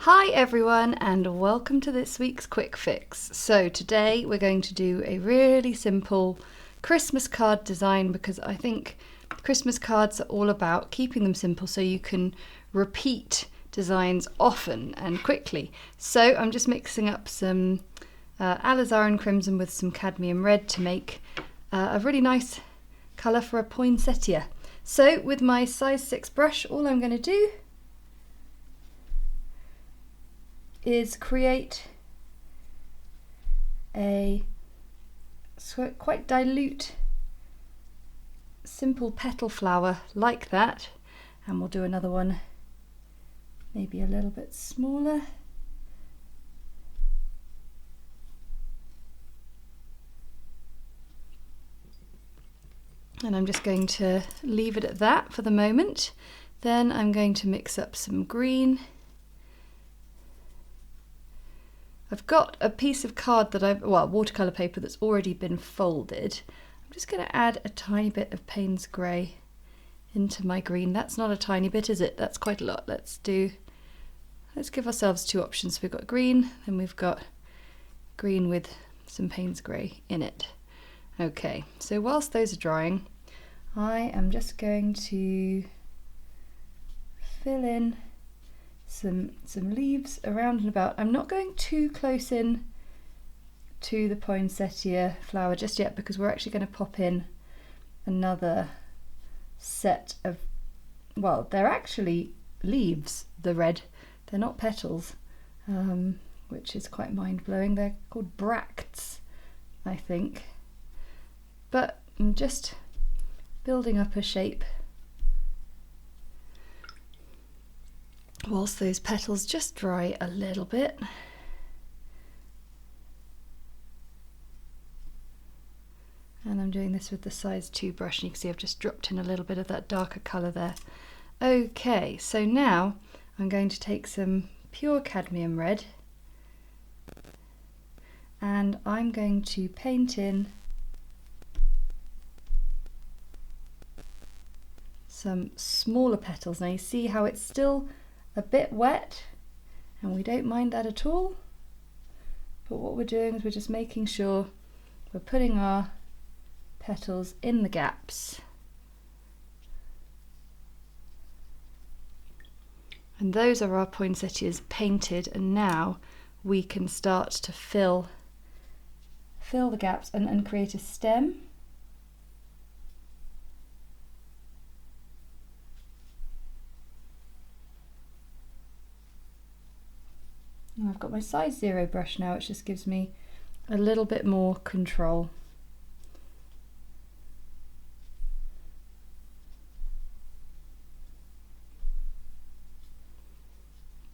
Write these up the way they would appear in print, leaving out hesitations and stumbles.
Hi everyone and welcome to this week's quick fix. So today we're going to do a really simple Christmas card design because I think Christmas cards are all about keeping them simple so you can repeat designs often and quickly. So I'm just mixing up some Alizarin Crimson with some Cadmium Red to make a really nice colour for a poinsettia. So with my size 6 brush, all I'm going to do is create a quite dilute simple petal flower like that, and we'll do another one maybe a little bit smaller. And I'm just going to leave it at that for the moment. Then I'm going to mix up some green. I've got a piece of card that watercolour paper that's already been folded. I'm just going to add a tiny bit of Paynes Grey into my green. That's not a tiny bit, is it? That's quite a lot. Let's give ourselves two options. We've got green, and we've got green with some Paynes Grey in it. Okay, so whilst those are drying, I am just going to fill in some leaves around and about. I'm not going too close in to the poinsettia flower just yet because we're actually going to pop in another set of, well, they're actually leaves, the red, they're not petals, which is quite mind-blowing. They're called bracts, I think, but I'm just building up a shape whilst those petals just dry a little bit. And I'm doing this with the size 2 brush, and you can see I've just dropped in a little bit of that darker colour there. Okay, so now I'm going to take some pure cadmium red and I'm going to paint in some smaller petals. Now you see how it's still a bit wet, and we don't mind that at all, but what we're doing is we're just making sure we're putting our petals in the gaps, and those are our poinsettias painted, and now we can start to fill the gaps and create a stem. I've got my size 0 brush now, which just gives me a little bit more control.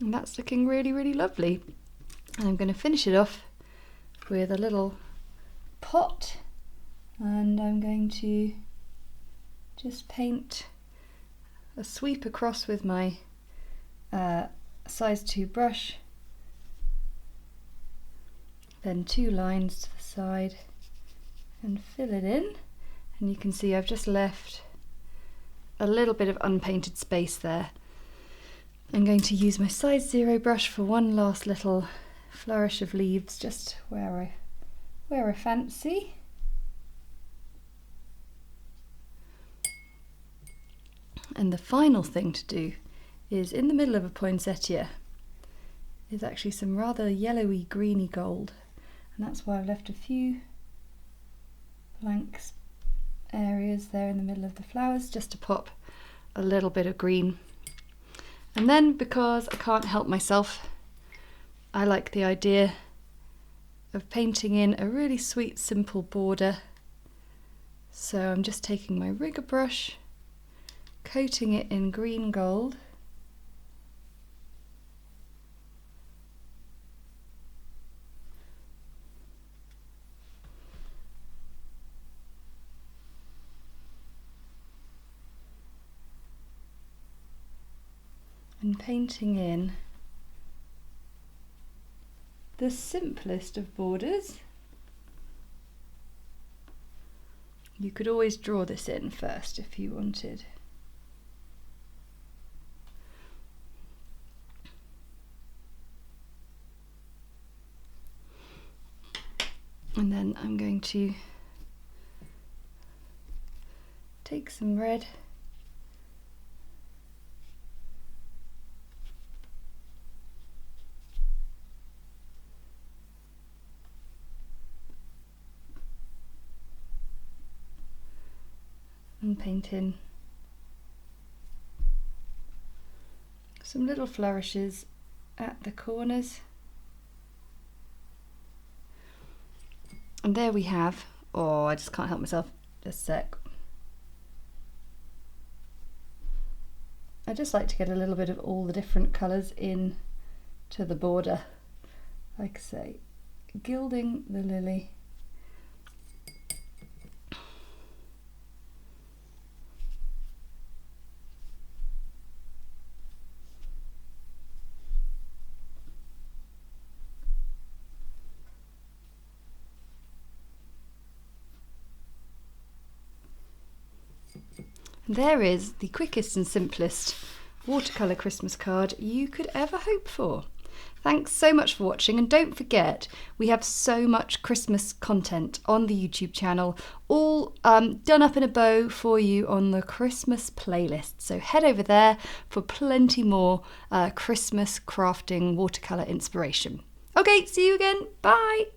And that's looking really, really lovely. And I'm going to finish it off with a little pot, and I'm going to just paint a sweep across with my size 2 brush. Then 2 lines to the side and fill it in, and you can see I've just left a little bit of unpainted space there. I'm going to use my size 0 brush for one last little flourish of leaves just where I fancy. And the final thing to do is, in the middle of a poinsettia is actually some rather yellowy greeny gold. And that's why I've left a few blank areas there in the middle of the flowers just to pop a little bit of green. And then, because I can't help myself, I like the idea of painting in a really sweet simple border. So I'm just taking my rigger brush, coating it in green gold, and painting in the simplest of borders. You could always draw this in first if you wanted. then I'm going to take some red and paint in some little flourishes at the corners. And there we have, oh, I just can't help myself, just a sec. I just like to get a little bit of all the different colours in to the border, like I say, gilding the lily. There is the quickest and simplest watercolour Christmas card you could ever hope for. Thanks so much for watching, and don't forget we have so much Christmas content on the YouTube channel, all done up in a bow for you on the Christmas playlist. So head over there for plenty more Christmas crafting watercolour inspiration. Okay, see you again. Bye.